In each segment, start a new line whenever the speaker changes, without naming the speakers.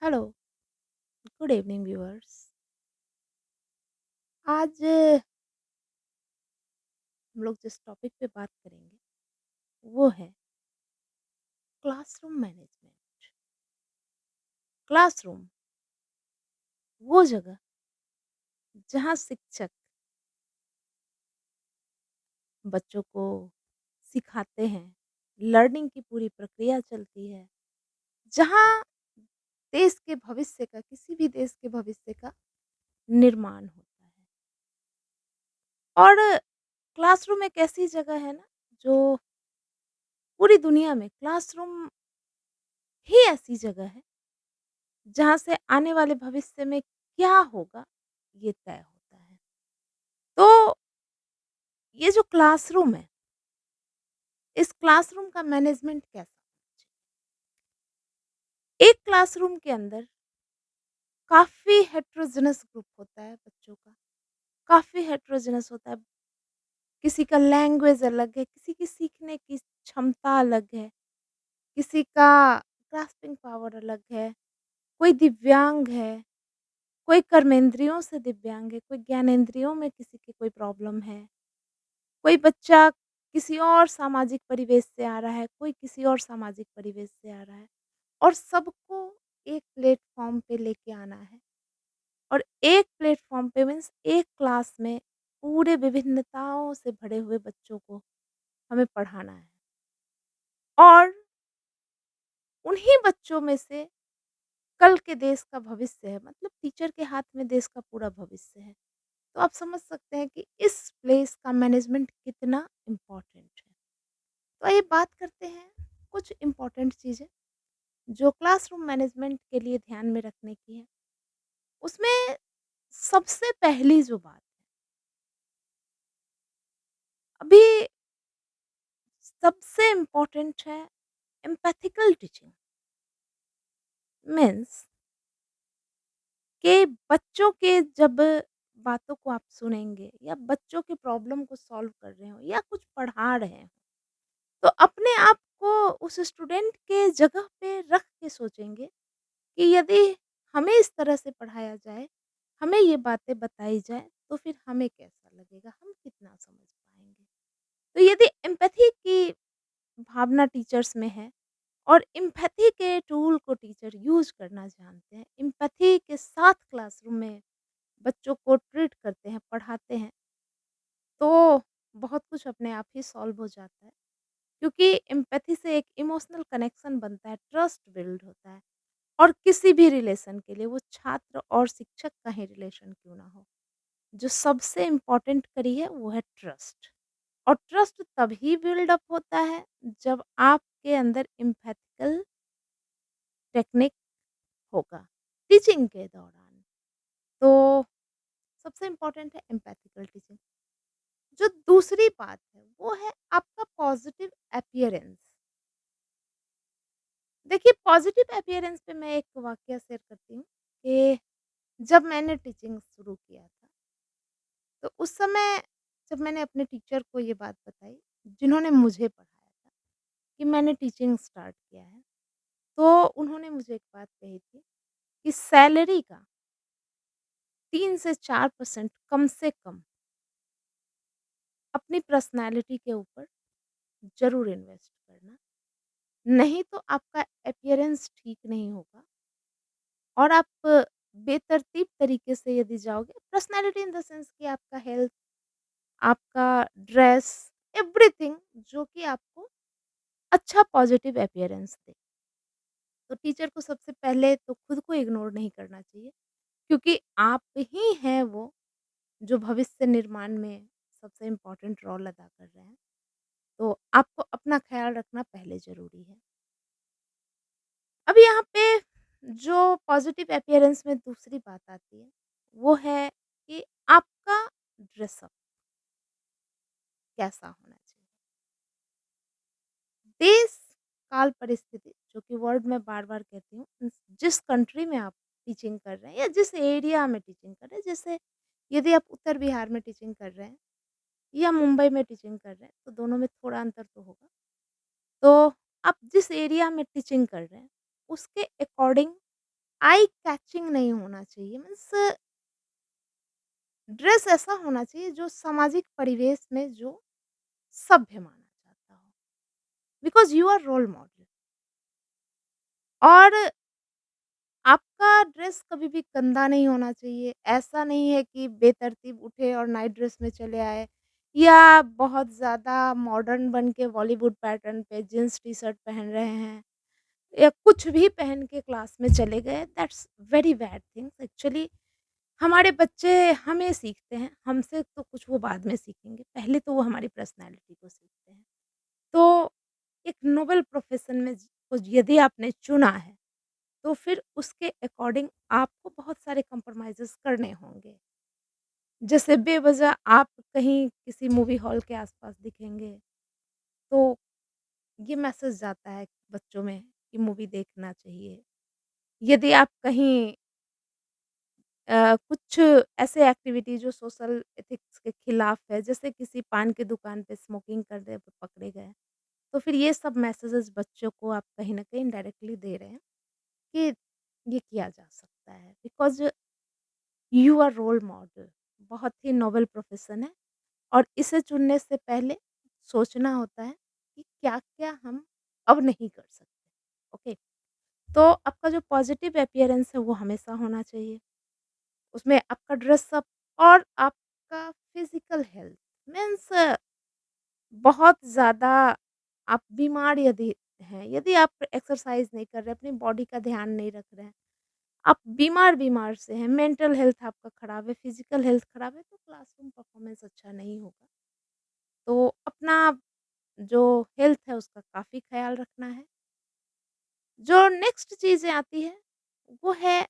Hello, good evening viewers. आज हम लोग जिस टॉपिक पे बात करेंगे वो है क्लासरूम मैनेजमेंट। क्लासरूम वो जगह जहाँ शिक्षक बच्चों को सिखाते हैं, लर्निंग की पूरी प्रक्रिया चलती है, जहाँ देश के भविष्य का किसी भी देश के भविष्य का निर्माण होता है। और क्लासरूम एक ऐसी जगह है ना जो पूरी दुनिया में क्लासरूम ही ऐसी जगह है जहाँ से आने वाले भविष्य में क्या होगा, ये तय होता है। तो ये जो क्लासरूम है, इस क्लासरूम का मैनेजमेंट कैसा होना चाहिए? एक क्लासरूम के अंदर काफ़ी हेटेरोजेनस ग्रुप होता है बच्चों का, काफ़ी हेटेरोजेनस होता है। किसी का लैंग्वेज अलग है, किसी की सीखने की क्षमता अलग है, किसी का ग्रास्पिंग पावर अलग है, कोई दिव्यांग है, कोई कर्मेंद्रियों से दिव्यांग है, कोई ज्ञानेंद्रियों में किसी की कोई प्रॉब्लम है। कोई बच्चा किसी और सामाजिक परिवेश से आ रहा है, कोई किसी और सामाजिक परिवेश से आ रहा है और सबको एक प्लेटफ़ॉर्म पे लेके आना है और एक प्लेटफ़ॉर्म पे मीन्स एक क्लास में पूरे विभिन्नताओं से भरे हुए बच्चों को हमें पढ़ाना है और उन्हीं बच्चों में से कल के देश का भविष्य है, मतलब टीचर के हाथ में देश का पूरा भविष्य है। तो आप समझ सकते हैं कि इस प्लेस का मैनेजमेंट कितना इम्पोर्टेंट है। तो आइए बात करते हैं कुछ इम्पोर्टेंट चीज़ें जो क्लासरूम मैनेजमेंट के लिए ध्यान में रखने की है। उसमें सबसे पहली जो बात है, अभी सबसे इम्पोर्टेंट है एम्पैथिकल टीचिंग। मीन्स कि बच्चों के जब बातों को आप सुनेंगे या बच्चों के प्रॉब्लम को सॉल्व कर रहे हो या कुछ पढ़ा रहे हो, तो अपने आप को उस स्टूडेंट के जगह पे रख के सोचेंगे कि यदि हमें इस तरह से पढ़ाया जाए, हमें ये बातें बताई जाएँ, तो फिर हमें कैसा लगेगा? हम कितना समझ पाएँगे? तो यदि एम्पैथी की भावना टीचर्स में है और एम्पैथी के टूल को टीचर यूज़ करना जानते हैं, एम्पैथी के साथ क्लासरूम में बच्चों को ट्रीट करते हैं, पढ़ाते हैं, तो बहुत कुछ अपने आप ही सॉल्व हो जाता है। क्योंकि एम्पैथी से एक इमोशनल कनेक्शन बनता है, ट्रस्ट बिल्ड होता है। और किसी भी रिलेशन के लिए वो छात्र और शिक्षक का ही रिलेशन क्यों ना हो, जो सबसे इम्पोर्टेंट कड़ी है वो है ट्रस्ट। और ट्रस्ट तभी बिल्ड अप होता है जब आपके अंदर एम्पैथिकल टेक्निक होगा टीचिंग के दौरान। तो सबसे इम्पोर्टेंट है एम्पैथिकल टीचिंग। जो दूसरी बात है वो है आपका पॉजिटिव अपीयरेंस। देखिए पॉजिटिव अपीयरेंस पे मैं एक वाकया शेयर करती हूँ कि जब मैंने टीचिंग शुरू किया था, तो उस समय जब मैंने अपने टीचर को ये बात बताई, जिन्होंने मुझे पढ़ाया था कि मैंने टीचिंग स्टार्ट किया है, तो उन्होंने मुझे एक बात कही थी कि सैलरी का 3 से 4% कम से कम अपनी पर्सनैलिटी के ऊपर ज़रूर इन्वेस्ट करना, नहीं तो आपका अपीयरेंस ठीक नहीं होगा और आप बेतरतीब तरीके से यदि जाओगे पर्सनैलिटी इन द सेंस कि आपका हेल्थ, आपका ड्रेस, एवरीथिंग जो कि आपको अच्छा पॉजिटिव अपीयरेंस दे। तो टीचर को सबसे पहले तो खुद को इग्नोर नहीं करना चाहिए क्योंकि आप ही हैं वो जो भविष्य निर्माण में सबसे इम्पोर्टेंट रोल अदा कर रहे हैं। तो आपको अपना ख़्याल रखना पहले ज़रूरी है। अब यहाँ पे जो पॉजिटिव अपीयरेंस में दूसरी बात आती है, वो है कि आपका ड्रेसअप कैसा होना चाहिए। देश, काल, परिस्थिति जो कि वर्ड मैं बार-बार कहती हूँ, जिस कंट्री में आप टीचिंग कर रहे हैं या जिस एरिया में टीचिंग कर रहे हैं, जैसे यदि आप उत्तर बिहार में टीचिंग कर रहे हैं या मुंबई में टीचिंग कर रहे हैं, तो दोनों में थोड़ा अंतर तो होगा। तो आप जिस एरिया में टीचिंग कर रहे हैं, उसके अकॉर्डिंग आई कैचिंग नहीं होना चाहिए, मीन्स ड्रेस ऐसा होना चाहिए जो सामाजिक परिवेश में जो सभ्य माना जाता हो, because you are role model. और आपका ड्रेस कभी भी गंदा नहीं होना चाहिए। ऐसा नहीं है कि बेतरतीब उठे और नाइट ड्रेस में चले आए या बहुत ज़्यादा मॉडर्न बन के बॉलीवुड पैटर्न पे जीन्स टी-शर्ट पहन रहे हैं या कुछ भी पहन के क्लास में चले गए, that's very bad things actually. हमारे बच्चे हमें सीखते हैं, हमसे तो कुछ वो बाद में सीखेंगे, पहले तो वो हमारी पर्सनैलिटी को सीखते हैं। तो एक नोबल प्रोफ़ेशन में को यदि आपने चुना है, तो फिर उसके अकॉर्डिंग आपको बहुत सारे कॉम्प्रोमाइज़ेज़ करने होंगे। जैसे बेवज़ह आप कहीं किसी मूवी हॉल के आस-पास दिखेंगे, तो ये मैसेज जाता है बच्चों में कि मूवी देखना चाहिए। यदि आप कहीं कुछ ऐसे एक्टिविटी जो सोशल एथिक्स के खिलाफ है, जैसे किसी पान की दुकान पे स्मोकिंग कर रहे पकड़े गए, तो फिर ये सब मैसेजेज़ बच्चों को आप कहीं न कहीं इनडायरेक्टली दे रहे हैं कि ये किया जा सकता है because you are role model. बहुत ही नोबल प्रोफ़ेशन है और इसे चुनने से पहले सोचना होता है कि क्या-क्या हम अब नहीं कर सकते। ओके, तो आपका जो पॉज़िटिव अपीयरेंस है वो हमेशा होना चाहिए। उसमें आपका ड्रेसअप और आपका फिज़िकल हेल्थ मीन्स बहुत ज़्यादा आप बीमार यदि हैं, यदि आप एक्सरसाइज़ नहीं कर रहे, अपनी बॉडी का ध्यान नहीं रख रहे हैं, आप बीमार-बीमार से हैं, मेंटल हेल्थ आपका खराब है, फिज़िकल हेल्थ खराब है, तो क्लासरूम परफॉर्मेंस अच्छा नहीं होगा। तो अपना जो हेल्थ है उसका काफ़ी ख़्याल रखना है। जो नेक्स्ट चीज़ें आती हैं, वो है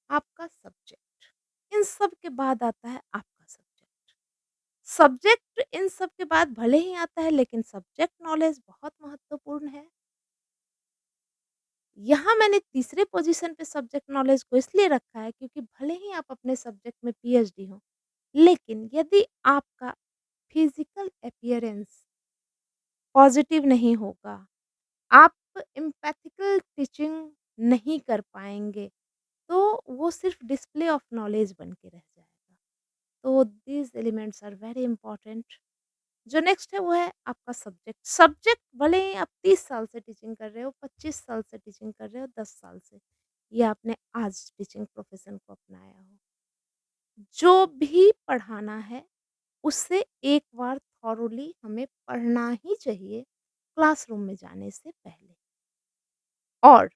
आपका सब्जेक्ट। इन सब के बाद आता है आपका सब्जेक्ट। सब्जेक्ट इन सब के बाद भले ही आता है लेकिन सब्जेक्ट नॉलेज बहुत महत्वपूर्ण है। यहाँ मैंने तीसरे पोज़ीशन पे सब्जेक्ट नॉलेज को इसलिए रखा है क्योंकि भले ही आप अपने सब्जेक्ट में पीएचडी हो, लेकिन यदि आपका फिज़िकल अपीयरेंस पॉज़िटिव नहीं होगा, आप एम्पैथिकल टीचिंग नहीं कर पाएँगे, तो वो सिर्फ़ डिस्प्ले ऑफ नॉलेज बन के रह जाएगा। तो these elements are very important. जो नेक्स्ट है वो है आपका सब्जेक्ट। सब्जेक्ट भले ही आप 30 साल से टीचिंग कर रहे हो, 25 साल से टीचिंग कर रहे हो, 10 साल से, या आपने आज टीचिंग प्रोफ़ेशन को अपनाया हो। जो भी पढ़ाना है, उससे एक बार थॉरोली हमें पढ़ना ही चाहिए क्लासरूम में जाने से पहले। और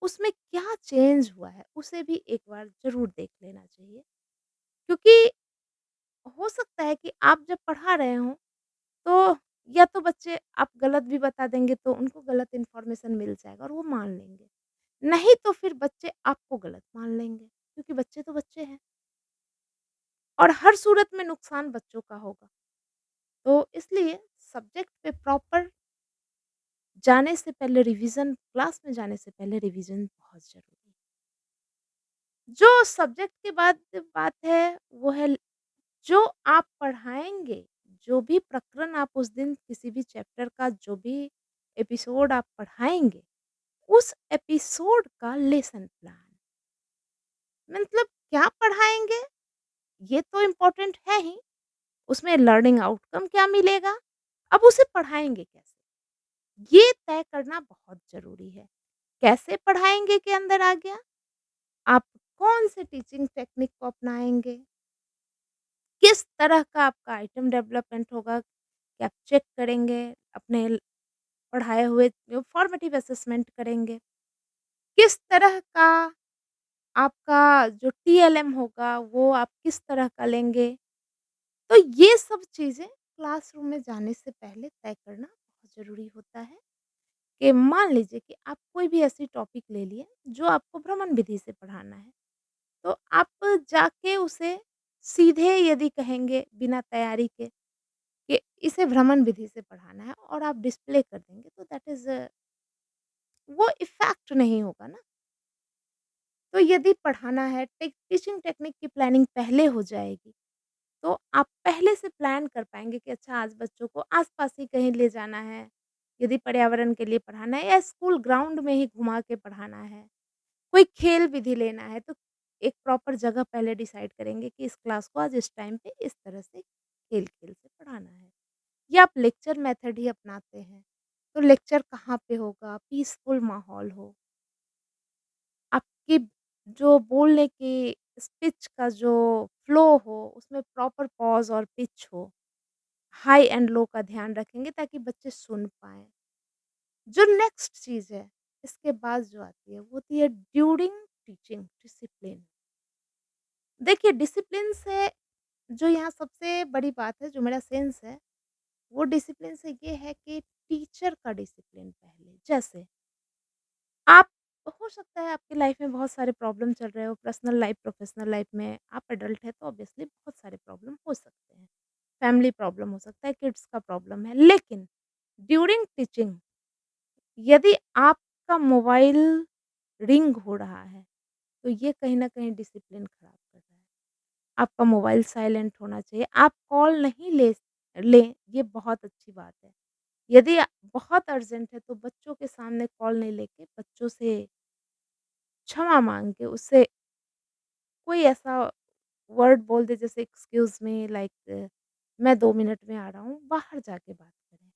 उसमें क्या चेंज हुआ है, उसे भी एक बार ज़रूर देख लेना चाहिए। क्योंकि हो सकता है कि आप जब पढ़ा रहे हों तो या तो बच्चे आप गलत भी बता देंगे तो उनको गलत इन्फॉर्मेशन मिल जाएगा और वो मान लेंगे। नहीं तो फिर बच्चे आपको गलत मान लेंगे, क्योंकि बच्चे तो बच्चे हैं और हर सूरत में नुकसान बच्चों का होगा। तो इसलिए सब्जेक्ट पे प्रॉपर जाने से पहले रिवीज़न, क्लास में जाने से पहले रिवीज़न बहुत ज़रूरी है। जो सब्जेक्ट के बाद बात है वो है जो आप पढ़ाएँगे, जो भी प्रकरण आप उस दिन किसी भी चैप्टर का जो भी एपिसोड आप पढ़ाएँगे, उस एपिसोड का लेसन प्लान मतलब क्या पढ़ाएँगे, ये तो इम्पोर्टेंट है ही, उसमें लर्निंग आउटकम क्या मिलेगा, अब उसे पढ़ाएँगे कैसे? ये तय करना बहुत ज़रूरी है। कैसे पढ़ाएँगे के अंदर आ गया, आप कौन से टीचिंग टेक्निक को अपनाएँगे, किस तरह का आपका आइटम डेवलपमेंट होगा, कि आप चेक करेंगे, अपने पढ़ाए हुए जो फॉर्मेटिव असेसमेंट करेंगे। किस तरह का आपका जो टीएलएम होगा, वो आप किस तरह का लेंगे। तो ये सब चीज़ें क्लासरूम में जाने से पहले तय करना बहुत ज़रूरी होता है कि मान लीजिए कि आप कोई भी ऐसी टॉपिक ले लिए, जो आपको भ्रमण विधि से पढ़ाना है। तो आप जाके उसे सीधे यदि कहेंगे बिना तैयारी के कि इसे भ्रमण विधि से पढ़ाना है और आप डिस्प्ले कर देंगे तो दैट इज़ वो इफ़ेक्ट नहीं होगा ना। तो यदि पढ़ाना है टीचिंग टेक्निक की प्लानिंग पहले हो जाएगी, तो आप पहले से प्लान कर पाएँगे कि अच्छा आज बच्चों को आस-पास ही कहीं ले जाना है, यदि पर्यावरण के लिए पढ़ाना है या स्कूल ग्राउंड में ही घुमा के पढ़ाना है। कोई खेल विधि लेना है तो एक प्रॉपर जगह पहले डिसाइड करेंगे कि इस क्लास को आज इस टाइम पे इस तरह से खेल-खेल से पढ़ाना है। या आप लेक्चर मेथड ही अपनाते हैं, तो लेक्चर कहाँ पे होगा, पीसफुल माहौल हो, आपकी जो बोलने की स्पीच का जो फ्लो हो, उसमें प्रॉपर पॉज़ और पिच हो, हाई एंड लो का ध्यान रखेंगे ताकि बच्चे सुन पाएँ। जो नेक्स्ट चीज़ है, इसके बाद जो आती है, वो होती है ड्यूरिंग टीचिंग डिसिप्लिन। देखिए डिसिप्लिन से जो यहाँ सबसे बड़ी बात है, जो मेरा सेंस है, वो डिसिप्लिन से ये है कि टीचर का डिसिप्लिन पहले। जैसे आप हो सकता है आपकी लाइफ में बहुत सारे प्रॉब्लम चल रहे हो, पर्सनल लाइफ, प्रोफेशनल लाइफ में आप एडल्ट हैं तो ऑब्वियसली बहुत सारे प्रॉब्लम हो सकते हैं। फैमिली प्रॉब्लम हो सकता है, किड्स का प्रॉब्लम है, लेकिन ड्यूरिंग टीचिंग यदि आपका मोबाइल रिंग हो रहा है, तो ये कहीं न कहीं डिसिप्लिन खराब कर रहा है। आपका मोबाइल साइलेंट होना चाहिए, आप कॉल नहीं लें, ये बहुत अच्छी बात है। यदि बहुत अर्जेंट है, तो बच्चों के सामने कॉल नहीं लेके बच्चों से क्षमा माँग के उससे कोई ऐसा वर्ड बोल दे जैसे एक्सक्यूज़ मी लाइक मैं 2 मिनट में आ रहा हूँ, बाहर जाके बात करें।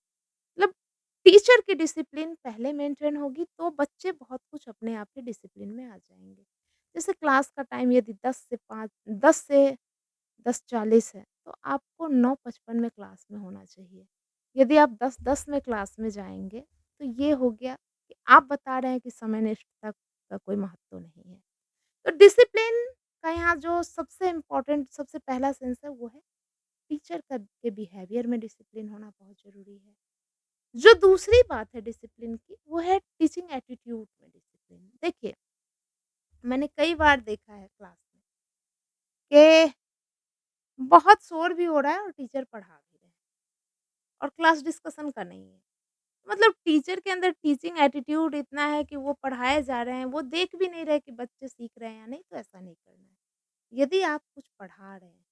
मतलब टीचर की डिसिप्लिन पहले मेंटेन होगी तो बच्चे बहुत कुछ अपने आप ही डिसिप्लिन में आ जाएँगे। जैसे क्लास का टाइम यदि 10 से 10:40 है, तो आपको 9:55 में क्लास में होना चाहिए। यदि आप 10:10 में क्लास में जाएँगे, तो ये हो गया कि आप बता रहे हैं कि समयनिष्ठता का कोई महत्व नहीं है। तो डिसिप्लिन का यहाँ जो सबसे इम्पोर्टेंट सबसे पहला सेंस है वो है टीचर का के बिहेवियर में डिसिप्लिन होना बहुत ज़रूरी है। जो दूसरी बात है डिसिप्लिन की वो है टीचिंग एटीट्यूड में डिसिप्लिन। देखिए, मैंने कई बार देखा है क्लास में कि बहुत शोर भी हो रहा है और टीचर पढ़ा भी रहे हैं और क्लास डिस्कशन का नहीं है। मतलब टीचर के अंदर टीचिंग एटीट्यूड इतना है कि वो पढ़ाए जा रहे हैं, वो देख भी नहीं रहे कि बच्चे सीख रहे हैं या नहीं, तो ऐसा नहीं करना है। यदि आप कुछ पढ़ा रहे हैं,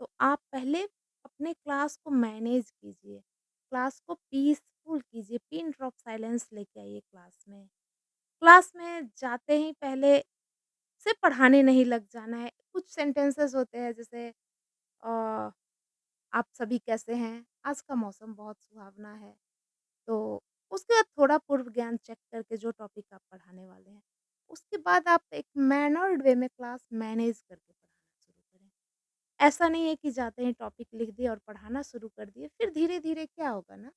तो आप पहले अपने क्लास को मैनेज कीजिए, क्लास को पीसफुल कीजिए, पिन ड्रॉप साइलेंस लेके आइए क्लास में। क्लास में जाते ही पहले सिर्फ पढ़ाने नहीं लग जाना है। कुछ सेंटेंसेस होते हैं जैसे अ, आप सभी कैसे हैं? आज का मौसम बहुत सुहावना है। तो उसके बाद थोड़ा पूर्व ज्ञान चेक करके जो टॉपिक आप पढ़ाने वाले हैं, उसके बाद आप एक मैनर्ड वे में क्लास मैनेज करके पढ़ाना शुरू करें। ऐसा नहीं है कि जाते ही टॉपिक लिख दिए और पढ़ाना शुरू कर दिए, फिर धीरे-धीरे क्या होगा ना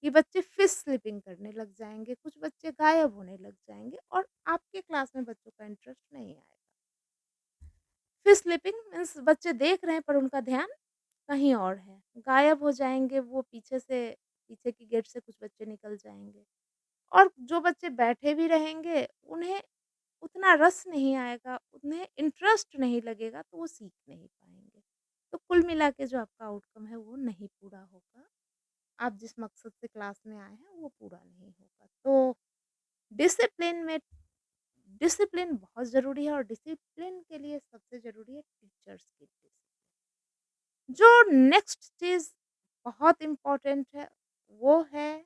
कि बच्चे फिश स्लिपिंग करने लग जाएँगे, कुछ बच्चे गायब होने लग जाएँगे और आपके क्लास में बच्चों का इंटरेस्ट नहीं आएगा। फिश स्लिपिंग मीन्स बच्चे देख रहे हैं पर उनका ध्यान कहीं और है, गायब हो जाएँगे वो पीछे की गेट से कुछ बच्चे निकल जाएँगे। और जो बच्चे बैठे भी रहेंगे, उन्हें उतना रस नहीं आएगा, उन्हें इंटरेस्ट नहीं लगेगा, तो वो सीख नहीं पाएँगे। तो कुल मिला के जो आपका आउटकम है, वो नहीं पूरा होगा। आप जिस मकसद से क्लास में आए हैं, वो पूरा नहीं होगा। तो डिसिप्लिन में डिसिप्लिन बहुत ज़रूरी है और डिसिप्लिन के लिए सबसे ज़रूरी है टीचर्स की डिसिप्लिन। जो नेक्स्ट चीज़ बहुत इम्पोर्टेंट है, वो है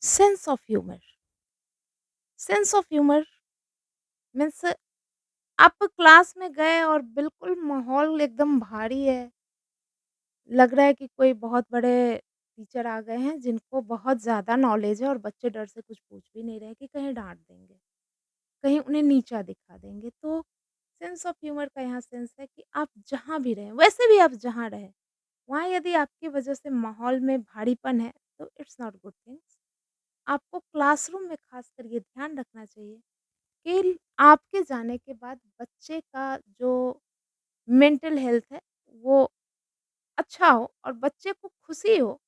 sense of humour. Sense of humour means आप क्लास में गए और बिल्कुल माहौल एकदम भारी है, लग रहा है कि कोई बहुत बड़े टीचर आ गए हैं जिनको बहुत ज़्यादा नॉलेज है और बच्चे डर से कुछ पूछ भी नहीं रहे कि कहीं डाँट देंगे, कहीं उन्हें नीचा दिखा देंगे। तो सेंस ऑफ ह्यूमर का यहाँ सेंस है कि आप जहाँ भी रहें, वैसे भी आप जहाँ रहें, वहाँ यदि आपकी वजह से माहौल में भारीपन है, तो इट्स नॉट गुड थिंग्स। आपको क्लासरूम में ख़ासकर ये ध्यान रखना चाहिए कि आपके जाने के बाद बच्चे का जो मेंटल हेल्थ है, वो अच्छा हो और बच्चे को खुशी हो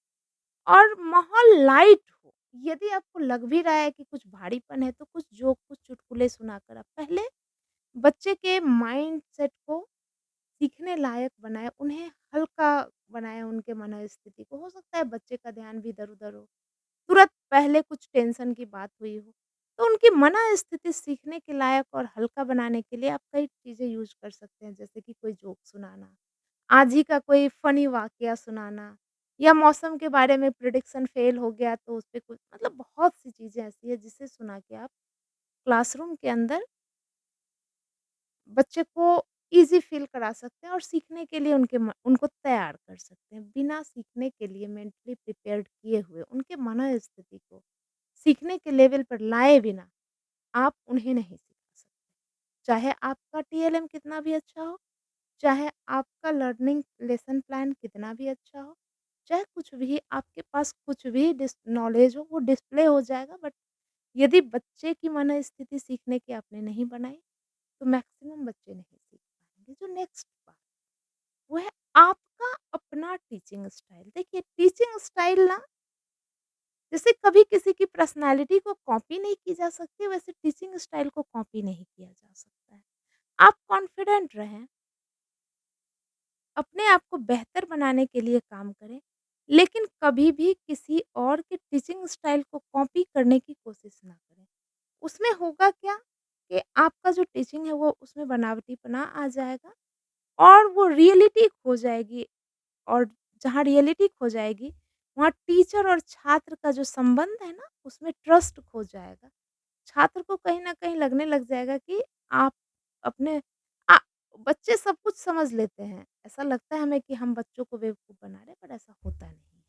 और माहौल लाइट हो। यदि आपको लग भी रहा है कि कुछ भारीपन है, तो कुछ जोक, कुछ चुटकुले सुनाकर आप पहले बच्चे के माइंडसेट को सीखने लायक बनाएँ, उन्हें हल्का बनाएँ उनके मनोस्थिति को। हो सकता है बच्चे का ध्यान भी इधर-उधर हो। तुरंत पहले कुछ टेंशन की बात हुई हो, तो उनकी मनःस्थिति सीखने के लायक और हल्का बनाने के लिए आप कई चीज़ें यूज़ कर सकते हैं, जैसे कि कोई जोक सुनाना, आज ही का कोई फ़नी वाक़या सुनाना या मौसम के बारे में प्रिडिक्शन फेल हो गया तो उसपे कुछ मतलब बहुत सी चीज़ें ऐसी हैं जिसे सुना के आप क्लासरूम के अंदर बच्चे को ईज़ी फ़ील करा सकते हैं और सीखने के लिए उनको तैयार कर सकते हैं। बिना सीखने के लिए मेंटली प्रिपेयर्ड किए हुए उनके मनोस्थिति को सीखने के लेवल पर लाए बिना आप उन्हें नहीं सिखा सकते। चाहे आपका टीएलएम कितना भी अच्छा हो, चाहे आपका लर्निंग लेसन प्लान कितना भी अच्छा हो, चाहे कुछ भी आपके पास कुछ भी नॉलेज हो वो डिस्प्ले हो जाएगा बट यदि बच्चे की मनोस्थिति सीखने की आपने नहीं बनाई, तो मैक्सिमम बच्चे नहीं सीख पाएँगे। जो नेक्स्ट बात वो है आपका अपना टीचिंग स्टाइल। देखिए टीचिंग स्टाइल ना जैसे कभी किसी की पर्सनैलिटी को कॉपी नहीं की जा सकती, वैसे टीचिंग स्टाइल को कॉपी नहीं किया जा सकता है। आप कॉन्फिडेंट रहें, अपने आप को बेहतर बनाने के लिए काम करें, लेकिन कभी भी किसी और के टीचिंग स्टाइल को कॉपी करने की कोशिश ना करें। उसमें होगा क्या कि आपका जो टीचिंग है वो उसमें बनावटीपना आ जाएगा और वो रियलिटी खो जाएगी और जहाँ रियलिटी खो जाएगी, वहाँ टीचर और छात्र का जो संबंध है ना, उसमें ट्रस्ट खो जाएगा। छात्र को कहीं न कहीं लगने लग जाएगा कि आप अपने अ, बच्चे सब कुछ समझ लेते हैं। ऐसा लगता है हमें कि हम बच्चों को बेवकूफ़ बना रहे हैं, पर ऐसा होता नहीं है।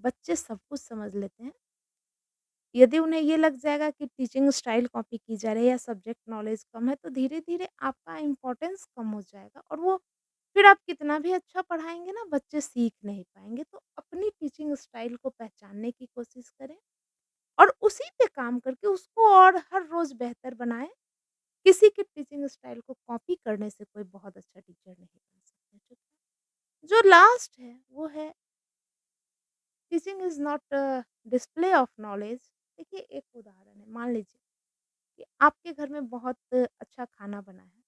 बच्चे सब कुछ समझ लेते हैं। यदि उन्हें ये लग जाएगा कि टीचिंग स्टाइल कॉपी की जा रही है या सब्जेक्ट नॉलेज कम है, तो धीरे-धीरे आपका इम्पोर्टेंस कम हो जाएगा और वो फिर आप कितना भी अच्छा पढ़ाएँगे ना, बच्चे सीख नहीं पाएँगे। तो अपनी टीचिंग स्टाइल को पहचानने की कोशिश करें और उसी पे काम करके उसको और हर रोज़ बेहतर बनाएँ। किसी के टीचिंग स्टाइल को कॉपी करने से कोई बहुत अच्छा टीचर नहीं बन सकता, ठीक है? जो लास्ट है, वो है teaching is not display of knowledge. देखिए एक उदाहरण है, मान लीजिए कि आपके घर में बहुत अच्छा खाना बना है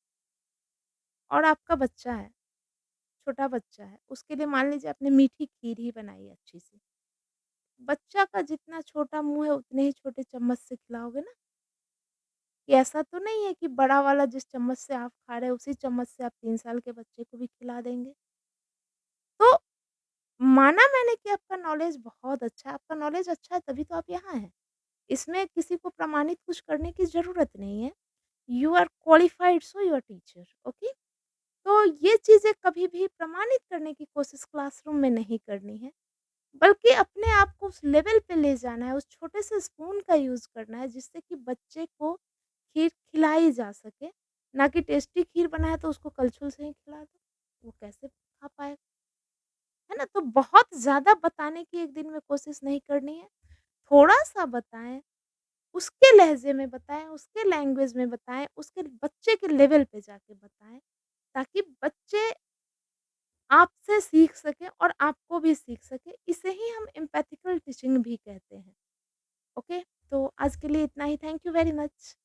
और आपका बच्चा है, छोटा बच्चा है, उसके लिए मान लीजिए आपने मीठी खीर ही बनाई है अच्छी-सी। बच्चा का जितना छोटा मुँह है उतने ही छोटे चम्मच से खिलाओगे ना? कि ऐसा तो नहीं है कि बड़ा वाला जिस चम्मच से आप खा रहे हैं उसी चम्मच से आप 3 साल के बच्चे को भी खिला देंगे। तो माना मैंने कि आपका नॉलेज बहुत अच्छा है, आपका नॉलेज अच्छा है तभी तो आप यहाँ हैं। इसमें किसी को प्रमाणित कुछ करने की ज़रूरत नहीं है। You are qualified so you are teacher, okay? तो ये चीज़ें कभी भी प्रमाणित करने की कोशिश क्लासरूम में नहीं करनी है, बल्कि अपने आप को उस लेवल पे ले जाना है, उस छोटे से स्पून का यूज़ करना है जिससे कि बच्चे को खीर खिलाई जा सके, ना कि टेस्टी खीर बनाया तो उसको कलछुल से ही खिला दो, वो कैसे खा पाएगा, है ना? तो बहुत ज़्यादा बताने की एक दिन में कोशिश नहीं करनी है, थोड़ा-सा बताएँ, उसके लहज़े में बताएँ, उसके लैंग्वेज में बताएँ, उसके बच्चे के लेवल पे जाके बताएँ, ताकि बच्चे आपसे सीख सकें और आपको भी सीख सकें। इसे ही हम एम्पैथिकल टीचिंग भी कहते हैं। ओके? तो आज के लिए इतना ही। Thank you very much.